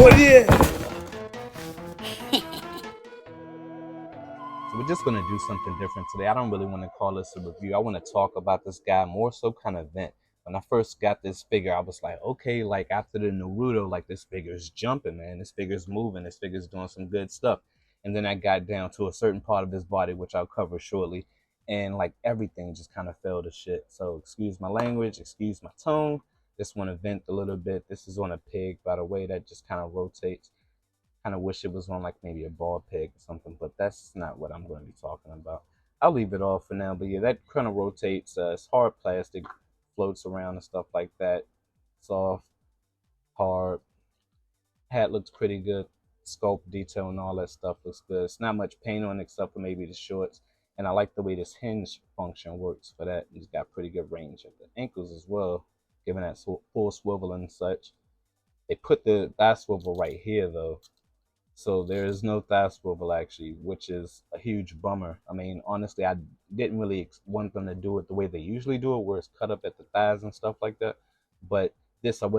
Oh yeah! So we're just gonna do something different today. I don't really want to call this a review. I want to talk about this guy more so kind of vent. When I first got this figure, I was like, okay, like after the Naruto, like this figure's jumping, man. This figure's moving. This figure's doing some good stuff. And then I got down to a certain part of his body, which I'll cover shortly, and like everything just kind of fell to shit. So excuse my language, excuse my tone. Just want to vent a little bit. This is on a pig, by the way, that just kind of rotates. Kind of wish it was on like maybe a ball peg or something, but that's not what I'm going to be talking about. I'll leave it off for now. But yeah, that kind of rotates. It's hard plastic, floats around and stuff like that. Soft, hard. Hat looks pretty good. Sculpt detail and all that stuff looks good. It's not much paint on it except for maybe the shorts. And I like the way this hinge function works for that. It's got pretty good range at the ankles as well, given that full swivel and such. They put the thigh swivel right here though, so there is no thigh swivel actually, which is a huge bummer. I mean, honestly, I didn't really want them to do it the way they usually do it, where it's cut up at the thighs and stuff like that. But this, I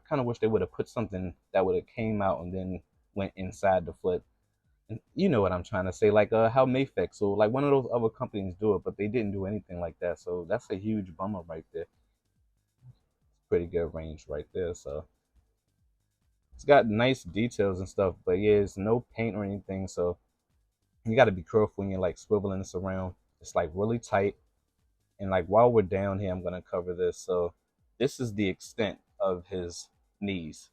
kind of wish they would have put something that would have came out and then went inside the foot. And you know what I'm trying to say, like how Mayfix or like one of those other companies do it, but they didn't do anything like that. So that's a huge bummer right there. Pretty good range right there. So it's got nice details and stuff, but yeah, it's no paint or anything. So you got to be careful when you're like swiveling this around. It's like really tight. And like while we're down here, I'm going to cover this. So this is the extent of his knees.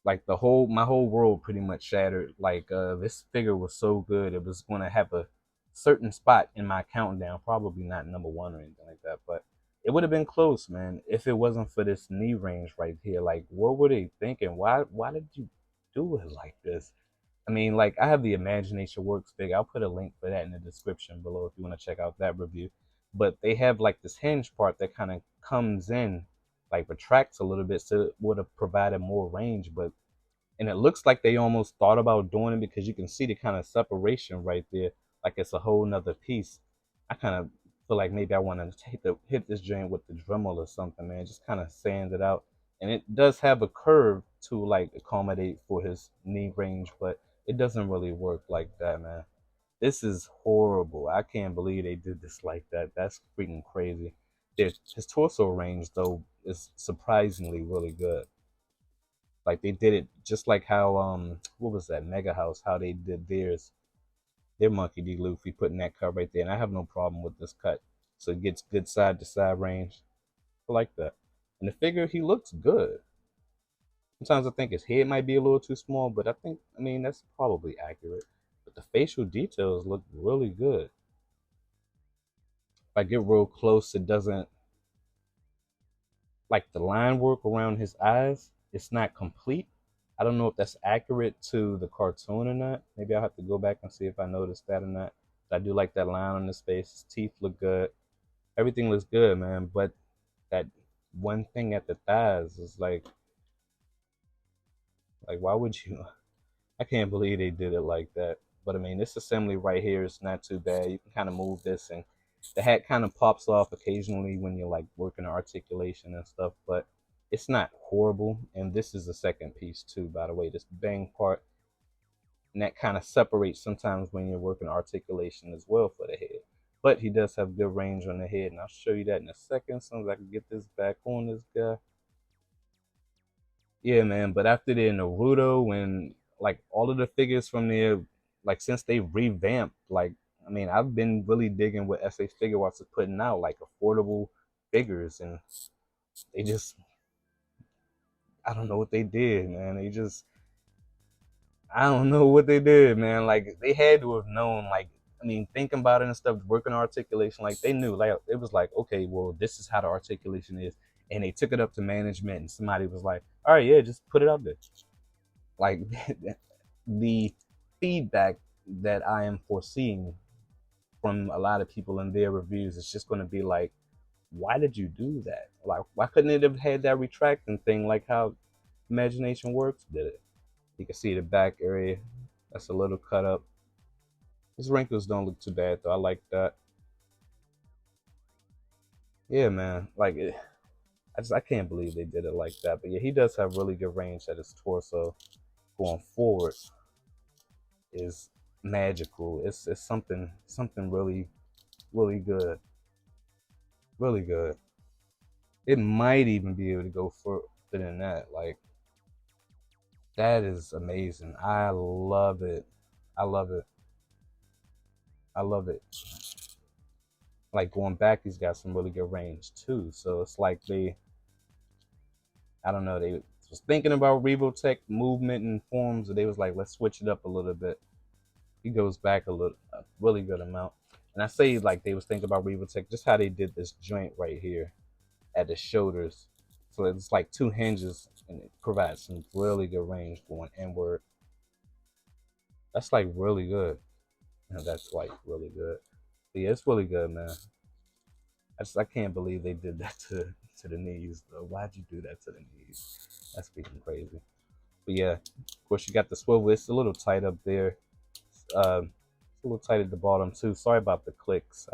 Like my whole world pretty much shattered. Like this figure was so good. It was going to have a certain spot in my countdown. Probably not number one or anything like that, but it would have been close, man, if it wasn't for this knee range right here. Like, what were they thinking? Why did you do it like this? I mean, like I have the Imagination Works figure. I'll put a link for that in the description below if you want to check out that review. But they have like this hinge part that kind of comes in, like retracts a little bit, so it would have provided more range. But and it looks like they almost thought about doing it because you can see the kind of separation right there, like it's a whole nother piece. I kind of feel like maybe I want to hit this joint with the Dremel or something, man. Just kind of sand it out, and it does have a curve to like accommodate for his knee range, but it doesn't really work like that, man. This is horrible. I can't believe they did this like that. That's freaking crazy. His torso range though is surprisingly really good. Like they did it just like how what was that Mega House? How they did their Monkey D. Luffy, putting that cut right there, and I have no problem with this cut. So it gets good side to side range. I like that. And the figure, he looks good. Sometimes I think his head might be a little too small, but I mean that's probably accurate. But the facial details look really good. If I get real close, it doesn't like the line work around his eyes. It's not complete. I don't know if that's accurate to the cartoon or not. Maybe I'll have to go back and see if I noticed that or not. But I do like that line on his face. His teeth look good. Everything looks good, man. But that one thing at the thighs is like why would you? I can't believe they did it like that. But I mean, this assembly right here is not too bad. You can kind of move this, and the hat kind of pops off occasionally when you're like working articulation and stuff. But it's not horrible. And this is the second piece too, by the way. This bang part, and that kind of separates sometimes when you're working articulation as well for the head. But he does have good range on the head, and I'll show you that in a second. As soon as I can get this back on this guy. Yeah, man. But after the Naruto, when like all of the figures from there, like since they revamped, like I mean, I've been really digging what SA Figuarts is putting out, like affordable figures, and they just I don't know what they did, man. I don't know what they did, man. Like they had to have known, like I mean, thinking about it and stuff, working articulation, like they knew, like it was like, okay, well, this is how the articulation is, and they took it up to management, and somebody was like, all right, yeah, just put it out there. Like the feedback that I am foreseeing from a lot of people in their reviews is just going to be like, why did you do that? Like, why couldn't it have had that retracting thing like how Imagination Works did it? You can see the back area. That's a little cut up. His wrinkles don't look too bad though. I like that. Yeah, man. I can't believe they did it like that. But yeah, he does have really good range at his torso. Going forward is magical. It's something really good, really good. It might even be able to go further than that. Like that is amazing. I love it. I love it. I love it. Like going back, he's got some really good range too. So it's like I don't know, they was thinking about Revotech movement and forms, and they was like, let's switch it up a little bit. He goes back a really good amount. And I say like they was thinking about Revotech, just how they did this joint right here at the shoulders. So it's like two hinges, and it provides some really good range going inward. That's like really good. And that's like really good. But yeah, it's really good, man. I can't believe they did that to the knees though. Why'd you do that to the knees? That's freaking crazy. But yeah, of course you got the swivel. It's a little tight up there. It's a little tight at the bottom too. Sorry about the clicks.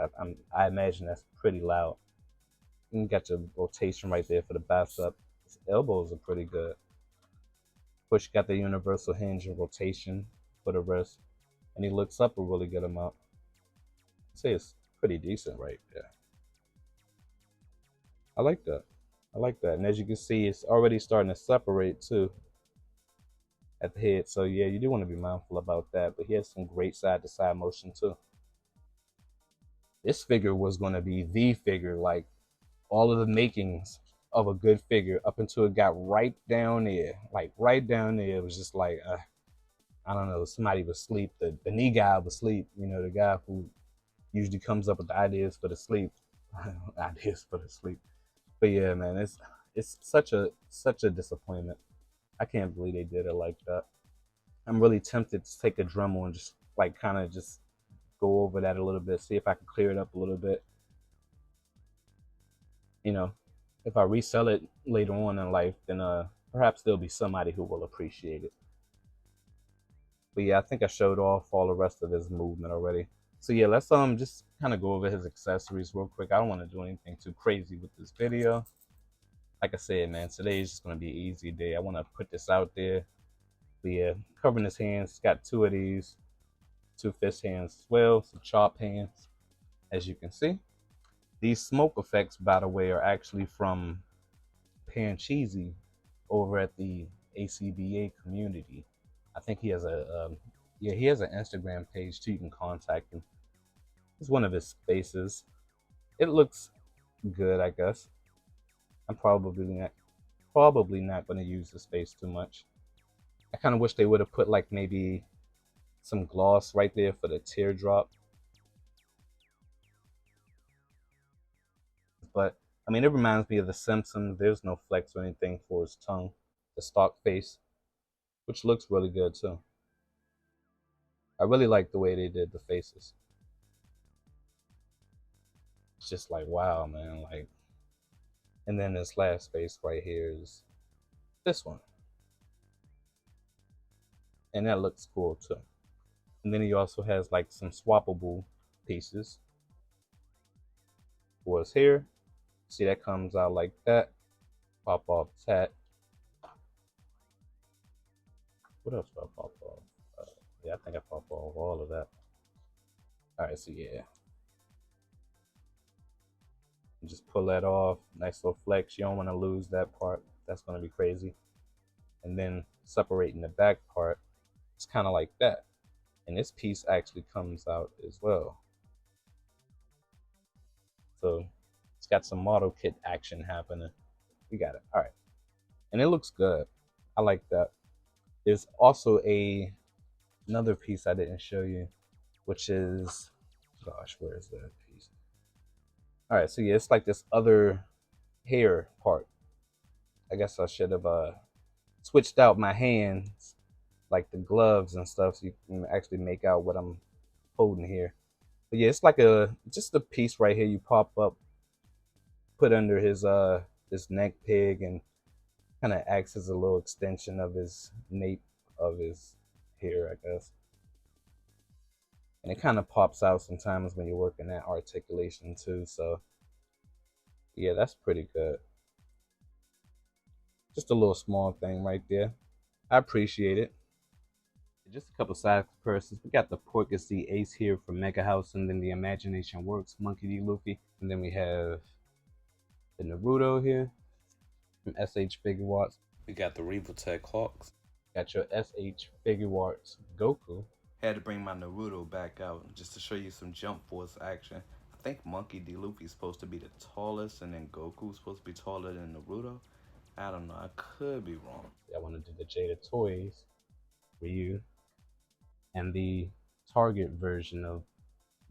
I imagine that's pretty loud. You got your rotation right there for the bicep. His elbows are pretty good. Of course you got the universal hinge and rotation for the wrist, and he looks up a really good amount. I'd say it's pretty decent right there. I like that. I like that. And as you can see, it's already starting to separate too at the head. So yeah, you do want to be mindful about that. But he has some great side to side motion too. This figure was going to be the figure, like all of the makings of a good figure up until it got right down there. Like right down there, it was just like, I don't know, somebody was asleep. The knee guy was asleep, you know, the guy who usually comes up with the ideas for the sleep. Ideas for the sleep. But yeah, man, it's such a disappointment. I can't believe they did it like that. I'm really tempted to take a Dremel and just like kind of just go over that a little bit, see if I can clear it up a little bit. You know, if I resell it later on in life, then perhaps there'll be somebody who will appreciate it. But yeah, I think I showed off all the rest of his movement already. So yeah, let's just kind of go over his accessories real quick. I don't want to do anything too crazy with this video. Like I said, man, today is just gonna be an easy day. I want to put this out there. But yeah, covering his hands, he's got two of these, two fist hands as well, some chop hands, as you can see. These smoke effects, by the way, are actually from Pancheesy over at the ACBA community. I think he has yeah, he has an Instagram page too. You can contact him. It's one of his spaces. It looks good, I guess. I'm probably not going to use the space too much. I kind of wish they would have put like maybe some gloss right there for the teardrop. But I mean, it reminds me of The Simpsons. There's no flex or anything for his tongue, the stock face, which looks really good too. I really like the way they did the faces. It's just like wow, man. Like, and then this last face right here is this one, and that looks cool too. And then he also has like some swappable pieces for his hair. See, that comes out like that. Pop off tat. What else do I pop off? Yeah, I think I pop off all of that. All right, so yeah, just pull that off. Nice little flex. You don't want to lose that part. That's going to be crazy. And then separating the back part, it's kind of like that. And this piece actually comes out as well. So it's got some model kit action happening. We got it. All right. And it looks good. I like that. There's also another piece I didn't show you, which is, gosh, where is that piece? All right, so yeah, it's like this other hair part. I guess I should have switched out my hands, like the gloves and stuff, so you can actually make out what I'm holding here. But yeah, it's like just a piece right here you pop up, put under his neck peg, and kind of acts as a little extension of his nape of his hair, I guess. And it kind of pops out sometimes when you're working that articulation too. So yeah, that's pretty good. Just a little small thing right there. I appreciate it. Just a couple side persons. We got the Porky Ace here from Mega House, and then the Imagination Works Monkey D. Luffy, and then we have the Naruto here from SH Figuarts. We got the Revoltech Hawks. Got your SH Figuarts Goku. Had to bring my Naruto back out just to show you some Jump Force action. I think Monkey D. Luffy is supposed to be the tallest, and then Goku's supposed to be taller than Naruto. I don't know. I could be wrong. I want to do the Jada Toys Ryu and the Target version of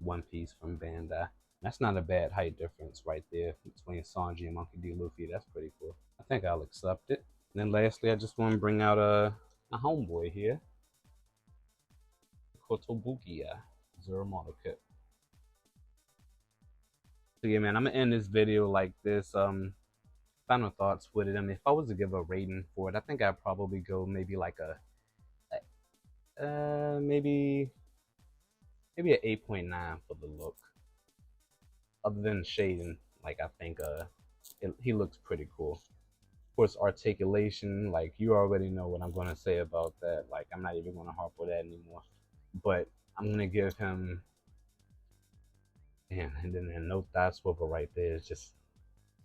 One Piece from Bandai. That's not a bad height difference right there between Sanji and Monkey D. Luffy. That's pretty cool. I think I'll accept it. And then lastly, I just want to bring out a homeboy here, Kotobukiya Zero Model Kit. So yeah, man, I'm gonna end this video like this. Final thoughts with it. I mean, if I was to give a rating for it, I think I'd probably go maybe like maybe an 8.9 for the look. Other than shading, like I think he looks pretty cool. Of course, articulation, like you already know what I'm gonna say about that. Like I'm not even gonna harp on that anymore. But I'm gonna give him, man, and then the no thigh swivel right there is just,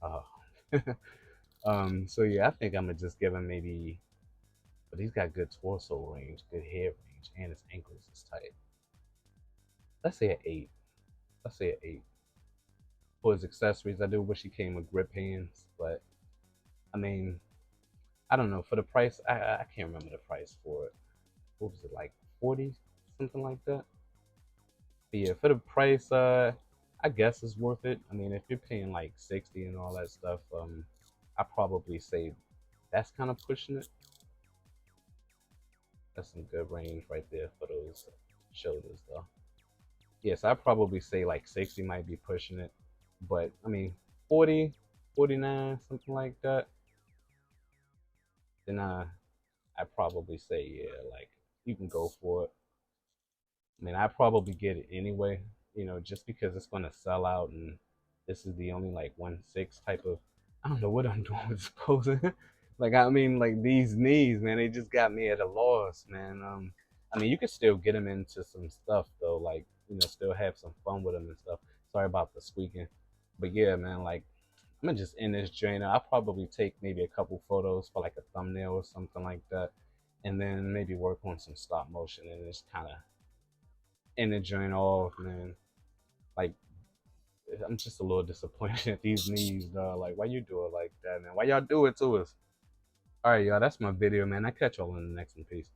uh, so yeah, I think I'm gonna just give him maybe, but he's got good torso range, good head range, and his ankles is tight. Let's say an 8. Let's say an 8. For his accessories, I do wish he came with grip hands, but I mean, I don't know. For the price, I can't remember the price for it. What was it, like 40, something like that? But yeah, for the price, I guess it's worth it. I mean, if you're paying like 60 and all that stuff, I probably say that's kind of pushing it. That's some good range right there for those shoulders, though. Yes, I'd probably say like 60 might be pushing it, but I mean, 40, 49, something like that. Then I'd probably say, yeah, like you can go for it. I mean, I probably get it anyway, just because it's gonna sell out, and this is the only like 1/6 type of. I don't know what I'm doing with posing. Like I mean, like these knees, man, they just got me at a loss, man. I mean, you could still get them into some stuff though, like still have some fun with them and stuff. Sorry about the squeaking, but yeah, man, like I'm gonna just end this joint. I'll probably take maybe a couple photos for like a thumbnail or something like that, and then maybe work on some stop motion and just kind of end the joint off, man. Like I'm just a little disappointed at these knees, dog. Like why you do it like that, man? Why y'all do it to us? All right, y'all. That's my video, man. I catch y'all in the next one. Peace.